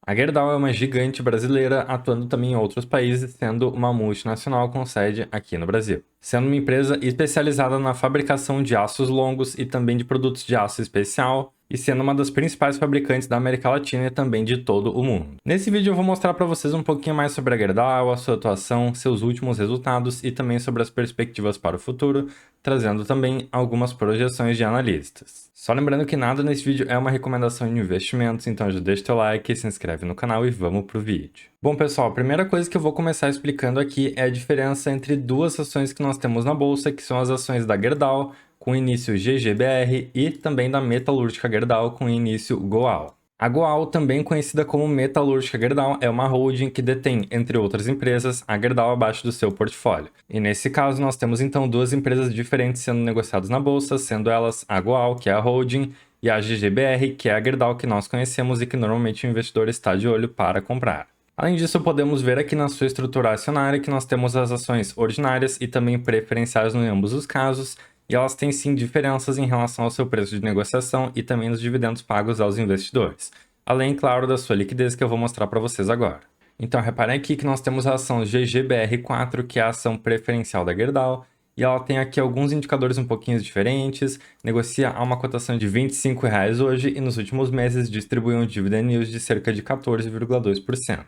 A Gerdau é uma gigante brasileira atuando também em outros países, sendo uma multinacional com sede aqui no Brasil. Sendo uma empresa especializada na fabricação de aços longos e também de produtos de aço especial, e sendo uma das principais fabricantes da América Latina e também de todo o mundo. Nesse vídeo eu vou mostrar para vocês um pouquinho mais sobre a Gerdau, a sua atuação, seus últimos resultados e também sobre as perspectivas para o futuro, trazendo também algumas projeções de analistas. Só lembrando que nada nesse vídeo é uma recomendação de investimentos, então já deixa o teu like, se inscreve no canal e vamos pro vídeo. Bom pessoal, a primeira coisa que eu vou começar explicando aqui é a diferença entre duas ações que nós temos na bolsa, que são as ações da Gerdau, com início GGBR, e também da Metalúrgica Gerdau, com início GOAL. A GOAL, também conhecida como Metalúrgica Gerdau, é uma holding que detém, entre outras empresas, a Gerdau abaixo do seu portfólio. E nesse caso, nós temos então duas empresas diferentes sendo negociadas na bolsa, sendo elas a GOAL, que é a holding, e a GGBR, que é a Gerdau que nós conhecemos e que normalmente o investidor está de olho para comprar. Além disso, podemos ver aqui na sua estrutura acionária que nós temos as ações ordinárias e também preferenciais em ambos os casos, e elas têm sim diferenças em relação ao seu preço de negociação e também nos dividendos pagos aos investidores. Além, claro, da sua liquidez que eu vou mostrar para vocês agora. Então, reparem aqui que nós temos a ação GGBR4, que é a ação preferencial da Gerdau, e ela tem aqui alguns indicadores um pouquinho diferentes, negocia a uma cotação de R$ 25 hoje e nos últimos meses distribui um dividend yield de cerca de 14,2%.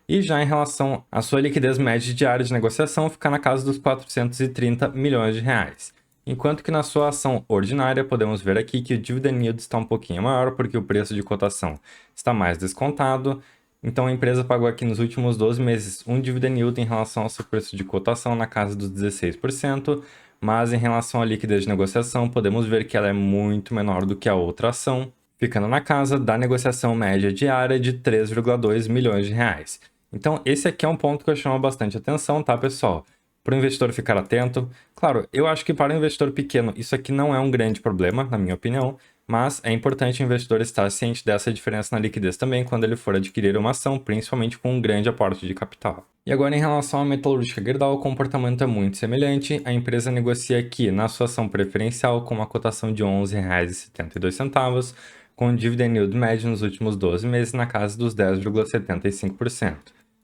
E já em relação à sua liquidez média diária de negociação, fica na casa dos 430 milhões de reais. Enquanto que na sua ação ordinária, podemos ver aqui que o dividend yield está um pouquinho maior, porque o preço de cotação está mais descontado. Então a empresa pagou aqui nos últimos 12 meses um dividend yield em relação ao seu preço de cotação na casa dos 16%, mas em relação à liquidez de negociação, podemos ver que ela é muito menor do que a outra ação, ficando na casa da negociação média diária de 3,2 milhões de reais. Então esse aqui é um ponto que eu chamo bastante atenção, tá, pessoal? Para o investidor ficar atento. Claro, eu acho que para o investidor pequeno isso aqui não é um grande problema, na minha opinião, mas é importante o investidor estar ciente dessa diferença na liquidez também quando ele for adquirir uma ação, principalmente com um grande aporte de capital. E agora, em relação à Metalúrgica Gerdau, o comportamento é muito semelhante. A empresa negocia aqui na sua ação preferencial com uma cotação de R$ 11,72, com um dividend yield médio nos últimos 12 meses na casa dos 10,75%.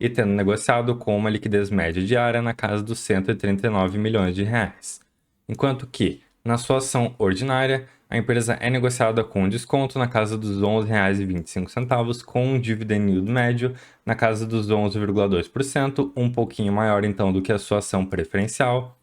E tendo negociado com uma liquidez média diária na casa dos 139 milhões de reais. Enquanto que, na sua ação ordinária, a empresa é negociada com um desconto na casa dos R$ 11,25, com um dividend yield médio na casa dos 11,2%, um pouquinho maior então do que a sua ação preferencial.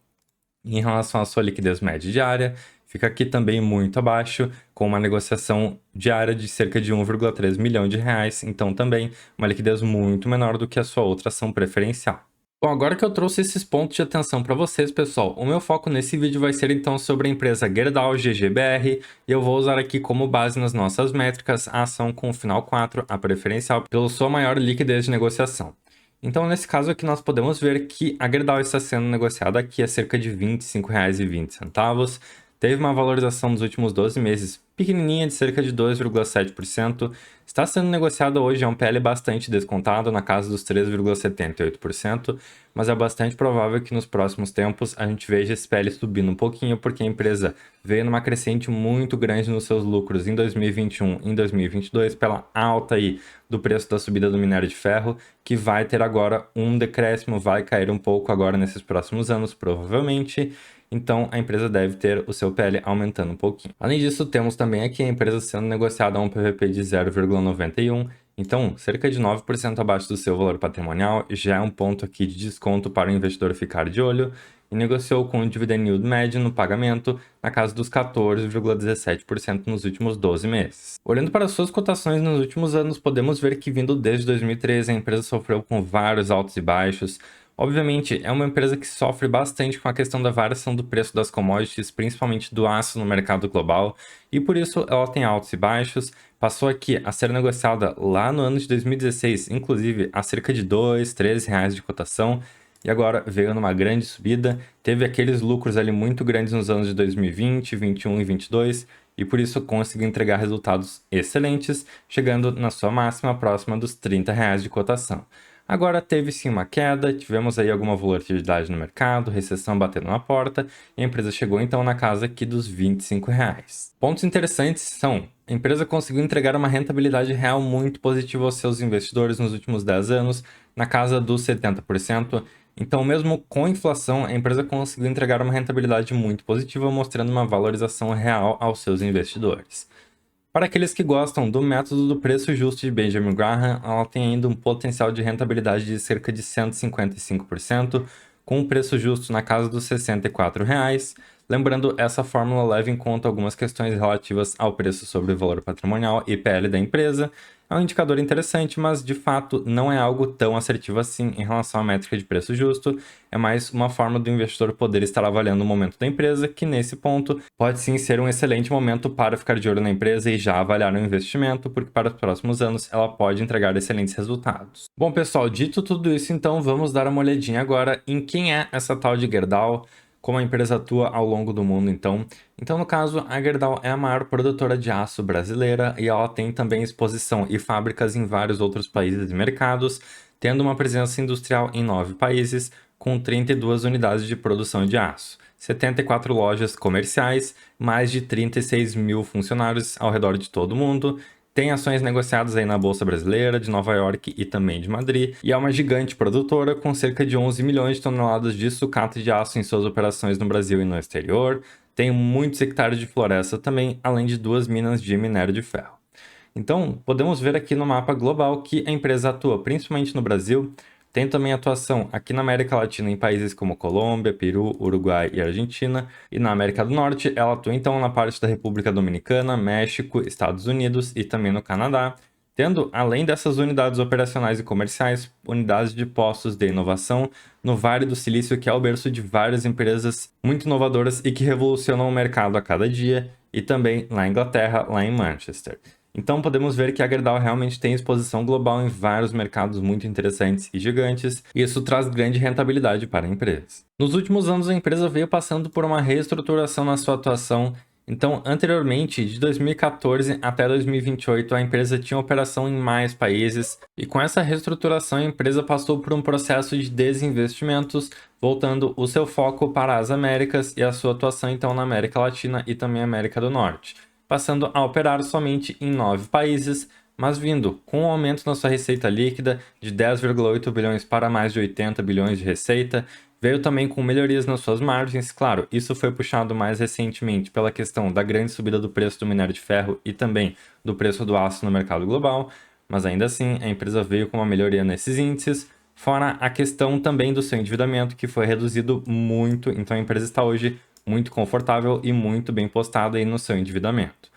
Em relação à sua liquidez média diária, fica aqui também muito abaixo, com uma negociação diária de cerca de 1,3 milhão de reais, então também uma liquidez muito menor do que a sua outra ação preferencial. Bom, agora que eu trouxe esses pontos de atenção para vocês, pessoal, o meu foco nesse vídeo vai ser então sobre a empresa Gerdau GGBR, e eu vou usar aqui como base nas nossas métricas a ação com o final 4, a preferencial, pela sua maior liquidez de negociação. Então, nesse caso aqui, nós podemos ver que a Gerdau está sendo negociada aqui a cerca de R$ 25,20. Teve uma valorização nos últimos 12 meses pequenininha, de cerca de 2,7%. Está sendo negociada hoje a um PL bastante descontado, na casa dos 3,78%, mas é bastante provável que nos próximos tempos a gente veja esse PL subindo um pouquinho, porque a empresa veio numa crescente muito grande nos seus lucros em 2021 e em 2022, pela alta aí do preço da subida do minério de ferro, que vai ter agora um decréscimo, vai cair um pouco agora nesses próximos anos, provavelmente. Então a empresa deve ter o seu PL aumentando um pouquinho. Além disso, temos também aqui a empresa sendo negociada a um PVP de 0,91, então cerca de 9% abaixo do seu valor patrimonial, já é um ponto aqui de desconto para o investidor ficar de olho, e negociou com um dividend yield médio no pagamento na casa dos 14,17% nos últimos 12 meses. Olhando para suas cotações nos últimos anos, podemos ver que vindo desde 2013 a empresa sofreu com vários altos e baixos. Obviamente, é uma empresa que sofre bastante com a questão da variação do preço das commodities, principalmente do aço no mercado global, e por isso ela tem altos e baixos. Passou aqui a ser negociada lá no ano de 2016, inclusive a cerca de R$ 2, R$ 3 reais de cotação, e agora veio numa grande subida. Teve aqueles lucros ali muito grandes nos anos de 2020, 21 e 22, e por isso conseguiu entregar resultados excelentes, chegando na sua máxima próxima dos R$ 30 reais de cotação. Agora teve sim uma queda, tivemos aí alguma volatilidade no mercado, recessão batendo na porta, e a empresa chegou então na casa aqui dos R$ 25. Pontos interessantes são: a empresa conseguiu entregar uma rentabilidade real muito positiva aos seus investidores nos últimos 10 anos, na casa dos 70%. Então, mesmo com inflação, a empresa conseguiu entregar uma rentabilidade muito positiva, mostrando uma valorização real aos seus investidores. Para aqueles que gostam do método do preço justo de Benjamin Graham, ela tem ainda um potencial de rentabilidade de cerca de 155%, com um preço justo na casa dos R$ 64. Lembrando, essa fórmula leva em conta algumas questões relativas ao preço sobre o valor patrimonial e PL da empresa. É um indicador interessante, mas de fato não é algo tão assertivo assim em relação à métrica de preço justo. É mais uma forma do investidor poder estar avaliando o momento da empresa, que nesse ponto pode sim ser um excelente momento para ficar de olho na empresa e já avaliar o investimento, porque para os próximos anos ela pode entregar excelentes resultados. Bom, pessoal, dito tudo isso, então vamos dar uma olhadinha agora em quem é essa tal de Gerdau, como a empresa atua ao longo do mundo, então. Então, no caso, a Gerdau é a maior produtora de aço brasileira e ela tem também exposição e fábricas em vários outros países e mercados, tendo uma presença industrial em 9 países, com 32 unidades de produção de aço, 74 lojas comerciais, mais de 36 mil funcionários ao redor de todo o mundo. Tem ações negociadas aí na Bolsa Brasileira, de Nova York e também de Madrid, e é uma gigante produtora com cerca de 11 milhões de toneladas de sucata de aço em suas operações no Brasil e no exterior. Tem muitos hectares de floresta também, além de 2 minas de minério de ferro. Então, podemos ver aqui no mapa global que a empresa atua principalmente no Brasil. Tem também atuação aqui na América Latina em países como Colômbia, Peru, Uruguai e Argentina. E na América do Norte, ela atua então na parte da República Dominicana, México, Estados Unidos e também no Canadá, tendo, além dessas unidades operacionais e comerciais, unidades de postos de inovação no Vale do Silício, que é o berço de várias empresas muito inovadoras e que revolucionam o mercado a cada dia, e também na Inglaterra, lá em Manchester. Então podemos ver que a Gerdau realmente tem exposição global em vários mercados muito interessantes e gigantes, e isso traz grande rentabilidade para a empresa. Nos últimos anos, a empresa veio passando por uma reestruturação na sua atuação. Então, anteriormente, de 2014 até 2028, a empresa tinha operação em mais países, e com essa reestruturação, a empresa passou por um processo de desinvestimentos, voltando o seu foco para as Américas e a sua atuação então na América Latina e também América do Norte, passando a operar somente em 9 países, mas vindo com um aumento na sua receita líquida de 10,8 bilhões para mais de 80 bilhões de receita. Veio também com melhorias nas suas margens. Claro, isso foi puxado mais recentemente pela questão da grande subida do preço do minério de ferro e também do preço do aço no mercado global, mas ainda assim a empresa veio com uma melhoria nesses índices, fora a questão também do seu endividamento, que foi reduzido muito. Então a empresa está hoje muito confortável e muito bem postada aí no seu endividamento.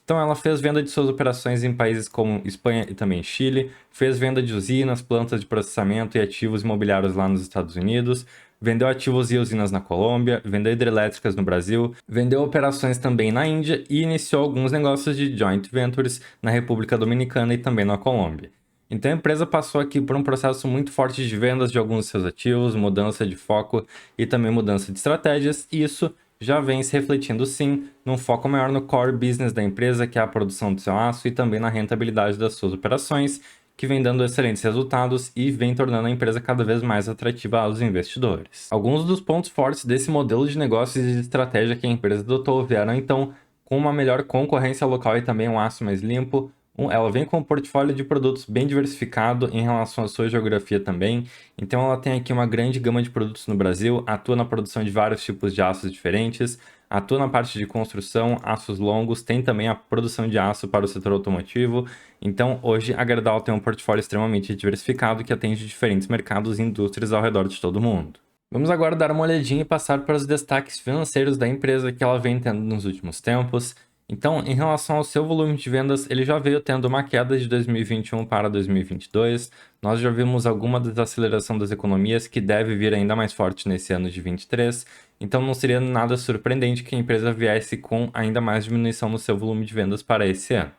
Então ela fez venda de suas operações em países como Espanha e também Chile, fez venda de usinas, plantas de processamento e ativos imobiliários lá nos Estados Unidos, vendeu ativos e usinas na Colômbia, vendeu hidrelétricas no Brasil, vendeu operações também na Índia e iniciou alguns negócios de joint ventures na República Dominicana e também na Colômbia. Então a empresa passou aqui por um processo muito forte de vendas de alguns de seus ativos, mudança de foco e também mudança de estratégias, e isso já vem se refletindo sim num foco maior no core business da empresa, que é a produção do seu aço, e também na rentabilidade das suas operações, que vem dando excelentes resultados e vem tornando a empresa cada vez mais atrativa aos investidores. Alguns dos pontos fortes desse modelo de negócios e de estratégia que a empresa adotou vieram então com uma melhor concorrência local e também um aço mais limpo. Ela vem com um portfólio de produtos bem diversificado em relação à sua geografia também. Então ela tem aqui uma grande gama de produtos no Brasil, atua na produção de vários tipos de aços diferentes, atua na parte de construção, aços longos, tem também a produção de aço para o setor automotivo. Então hoje a Gerdau tem um portfólio extremamente diversificado que atende diferentes mercados e indústrias ao redor de todo o mundo. Vamos agora dar uma olhadinha e passar para os destaques financeiros da empresa que ela vem tendo nos últimos tempos. Então, em relação ao seu volume de vendas, ele já veio tendo uma queda de 2021 para 2022. Nós já vimos alguma desaceleração das economias que deve vir ainda mais forte nesse ano de 23. Então, não seria nada surpreendente que a empresa viesse com ainda mais diminuição no seu volume de vendas para esse ano.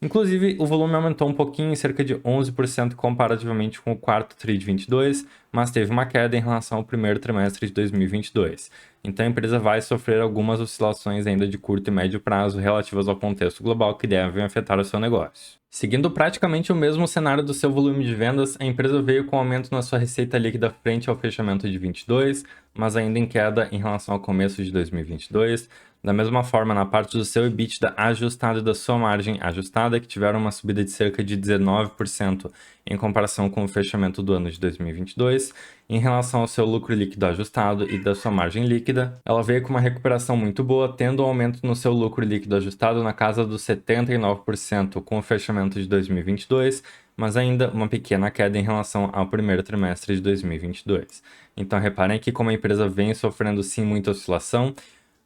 Inclusive, o volume aumentou um pouquinho, em cerca de 11% comparativamente com o quarto TRI de 22, mas teve uma queda em relação ao primeiro trimestre de 2022. Então a empresa vai sofrer algumas oscilações ainda de curto e médio prazo relativas ao contexto global que devem afetar o seu negócio. Seguindo praticamente o mesmo cenário do seu volume de vendas, a empresa veio com aumento na sua receita líquida frente ao fechamento de 22, mas ainda em queda em relação ao começo de 2022. Da mesma forma, na parte do seu EBITDA ajustado e da sua margem ajustada, que tiveram uma subida de cerca de 19% em comparação com o fechamento do ano de 2022. Em relação ao seu lucro líquido ajustado e da sua margem líquida, ela veio com uma recuperação muito boa, tendo um aumento no seu lucro líquido ajustado na casa dos 79% com o fechamento de 2022, mas ainda uma pequena queda em relação ao primeiro trimestre de 2022. Então reparem aqui como a empresa vem sofrendo sim muita oscilação.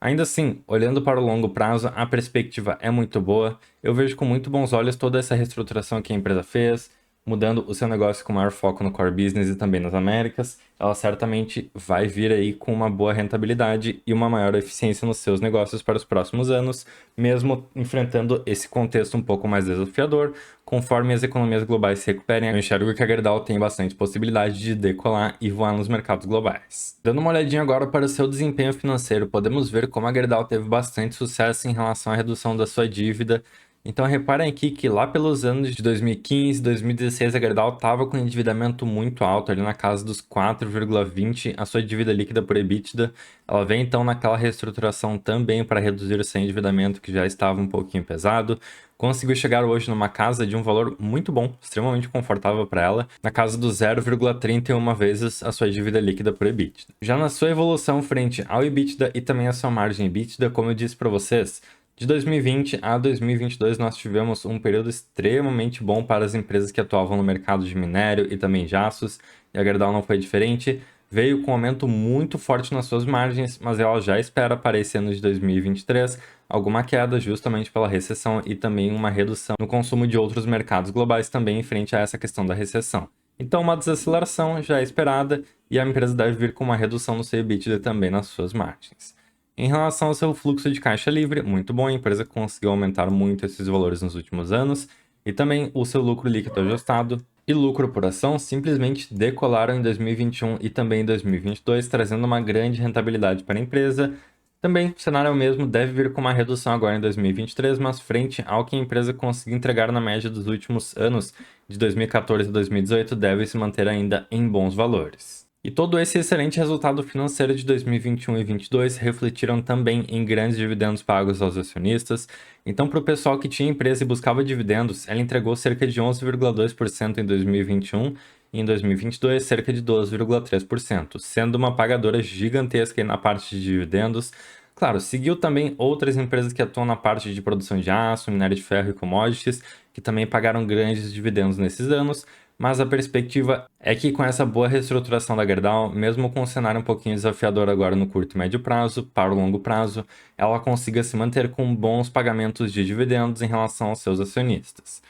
Ainda assim, olhando para o longo prazo, a perspectiva é muito boa. Eu vejo com muito bons olhos toda essa reestruturação que a empresa fez, mudando o seu negócio com maior foco no core business e também nas Américas. Ela certamente vai vir aí com uma boa rentabilidade e uma maior eficiência nos seus negócios para os próximos anos, mesmo enfrentando esse contexto um pouco mais desafiador. Conforme as economias globais se recuperem, eu enxergo que a Gerdau tem bastante possibilidade de decolar e voar nos mercados globais. Dando uma olhadinha agora para o seu desempenho financeiro, podemos ver como a Gerdau teve bastante sucesso em relação à redução da sua dívida. Então reparem aqui que lá pelos anos de 2015 e 2016 a Gerdau estava com um endividamento muito alto, ali na casa dos 4,20 a sua dívida líquida por EBITDA. Ela vem então naquela reestruturação também para reduzir o seu endividamento que já estava um pouquinho pesado. Conseguiu chegar hoje numa casa de um valor muito bom, extremamente confortável para ela, na casa do 0,31 vezes a sua dívida líquida por EBITDA. Já na sua evolução frente ao EBITDA e também a sua margem EBITDA, como eu disse para vocês, de 2020 a 2022 nós tivemos um período extremamente bom para as empresas que atuavam no mercado de minério e também de aços, e a Gerdau não foi diferente. Veio com um aumento muito forte nas suas margens, mas ela já espera para esse ano de 2023 alguma queda justamente pela recessão e também uma redução no consumo de outros mercados globais também em frente a essa questão da recessão. Então uma desaceleração já é esperada e a empresa deve vir com uma redução no seu EBITDA também nas suas margens. Em relação ao seu fluxo de caixa livre, muito bom, a empresa conseguiu aumentar muito esses valores nos últimos anos, e também o seu lucro líquido ajustado e lucro por ação simplesmente decolaram em 2021 e também em 2022, trazendo uma grande rentabilidade para a empresa. Também o cenário é o mesmo, deve vir com uma redução agora em 2023, mas frente ao que a empresa conseguiu entregar na média dos últimos anos, de 2014 a 2018, deve se manter ainda em bons valores. E todo esse excelente resultado financeiro de 2021 e 2022 refletiram também em grandes dividendos pagos aos acionistas. Então, para o pessoal que tinha empresa e buscava dividendos, ela entregou cerca de 11,2% em 2021 e em 2022 cerca de 12,3%, sendo uma pagadora gigantesca na parte de dividendos. Claro, seguiu também outras empresas que atuam na parte de produção de aço, minério de ferro e commodities, que também pagaram grandes dividendos nesses anos, mas a perspectiva é que com essa boa reestruturação da Gerdau, mesmo com um cenário um pouquinho desafiador agora no curto e médio prazo, para o longo prazo, ela consiga se manter com bons pagamentos de dividendos em relação aos seus acionistas.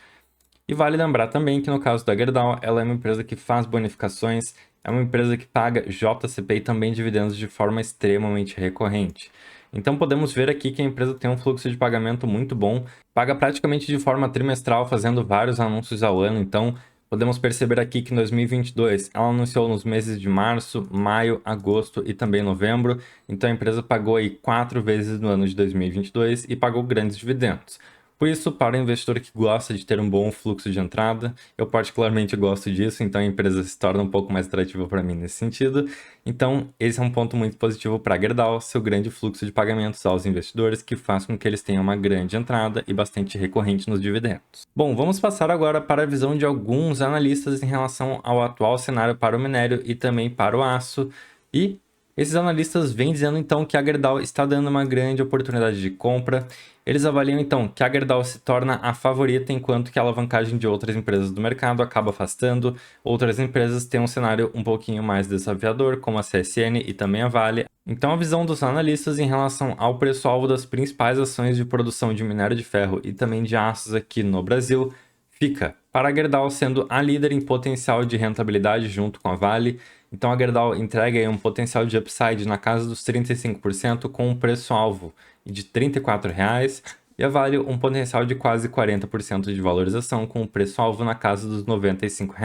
E vale lembrar também que no caso da Gerdau, ela é uma empresa que faz bonificações, é uma empresa que paga JCP e também dividendos de forma extremamente recorrente. Então podemos ver aqui que a empresa tem um fluxo de pagamento muito bom, paga praticamente de forma trimestral, fazendo vários anúncios ao ano. Então podemos perceber aqui que em 2022 ela anunciou nos meses de março, maio, agosto e também novembro. Então a empresa pagou aí 4 vezes no ano de 2022 e pagou grandes dividendos. Por isso, para o investidor que gosta de ter um bom fluxo de entrada, eu particularmente gosto disso, então a empresa se torna um pouco mais atrativa para mim nesse sentido. Então, esse é um ponto muito positivo para a Gerdau, seu grande fluxo de pagamentos aos investidores, que faz com que eles tenham uma grande entrada e bastante recorrente nos dividendos. Bom, vamos passar agora para a visão de alguns analistas em relação ao atual cenário para o minério e também para o aço. E esses analistas vêm dizendo então que a Gerdau está dando uma grande oportunidade de compra. Eles avaliam então que a Gerdau se torna a favorita, enquanto que a alavancagem de outras empresas do mercado acaba afastando. Outras empresas têm um cenário um pouquinho mais desafiador, como a CSN e também a Vale. Então a visão dos analistas em relação ao preço-alvo das principais ações de produção de minério de ferro e também de aços aqui no Brasil fica para a Gerdau sendo a líder em potencial de rentabilidade junto com a Vale. Então a Gerdau entrega aí um potencial de upside na casa dos 35% com um preço-alvo de R$ 34,00, e a Vale um potencial de quase 40% de valorização com o preço-alvo na casa dos R$ 95,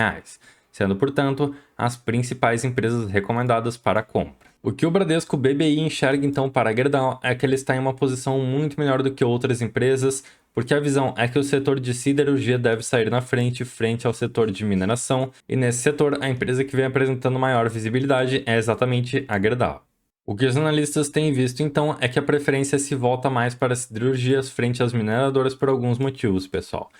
sendo, portanto, as principais empresas recomendadas para a compra. O que o Bradesco BBI enxerga então para a Gerdau é que ele está em uma posição muito melhor do que outras empresas, porque a visão é que o setor de siderurgia deve sair na frente ao setor de mineração, e nesse setor a empresa que vem apresentando maior visibilidade é exatamente a Gerdau. O que os analistas têm visto então é que a preferência se volta mais para as siderurgias frente às mineradoras por alguns motivos, pessoal.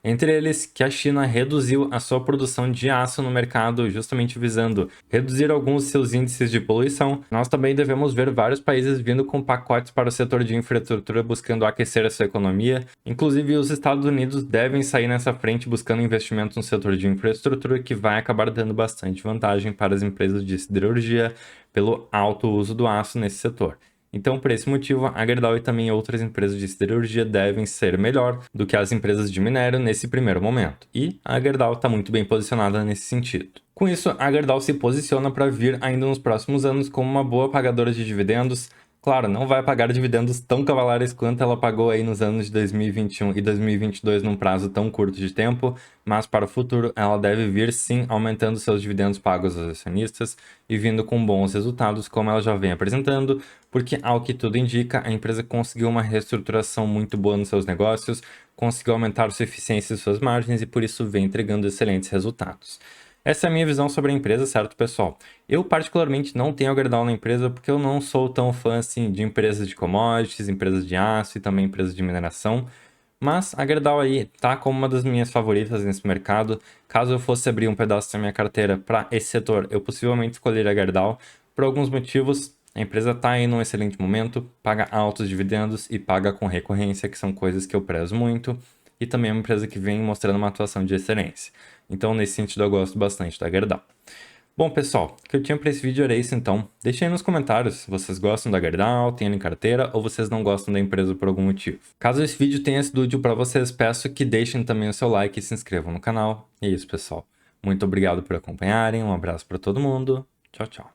Entre eles, que a China reduziu a sua produção de aço no mercado justamente visando reduzir alguns de seus índices de poluição. Nós também devemos ver vários países vindo com pacotes para o setor de infraestrutura buscando aquecer a sua economia. Inclusive, os Estados Unidos devem sair nessa frente buscando investimentos no setor de infraestrutura, que vai acabar dando bastante vantagem para as empresas de siderurgia pelo alto uso do aço nesse setor. Então, por esse motivo, a Gerdau e também outras empresas de siderurgia devem ser melhor do que as empresas de minério nesse primeiro momento. E a Gerdau está muito bem posicionada nesse sentido. Com isso, a Gerdau se posiciona para vir ainda nos próximos anos como uma boa pagadora de dividendos. Claro, não vai pagar dividendos tão cavalares quanto ela pagou aí nos anos de 2021 e 2022 num prazo tão curto de tempo, mas para o futuro ela deve vir sim aumentando seus dividendos pagos aos acionistas e vindo com bons resultados como ela já vem apresentando, porque ao que tudo indica, a empresa conseguiu uma reestruturação muito boa nos seus negócios, conseguiu aumentar sua eficiência e suas margens e por isso vem entregando excelentes resultados. Essa é a minha visão sobre a empresa, certo, pessoal? Eu particularmente não tenho a Gerdau na empresa porque eu não sou tão fã assim de empresas de commodities, empresas de aço e também empresas de mineração. Mas a Gerdau aí tá como uma das minhas favoritas nesse mercado. Caso eu fosse abrir um pedaço da minha carteira para esse setor, eu possivelmente escolheria a Gerdau. Por alguns motivos, a empresa está aí num excelente momento, paga altos dividendos e paga com recorrência, que são coisas que eu prezo muito. E também é uma empresa que vem mostrando uma atuação de excelência. Então, nesse sentido, eu gosto bastante da Gerdau. Bom, pessoal, o que eu tinha para esse vídeo era isso, então. Deixem aí nos comentários se vocês gostam da Gerdau, têm ela em carteira, ou vocês não gostam da empresa por algum motivo. Caso esse vídeo tenha sido útil para vocês, peço que deixem também o seu like e se inscrevam no canal. E é isso, pessoal. Muito obrigado por acompanharem, um abraço para todo mundo. Tchau, tchau.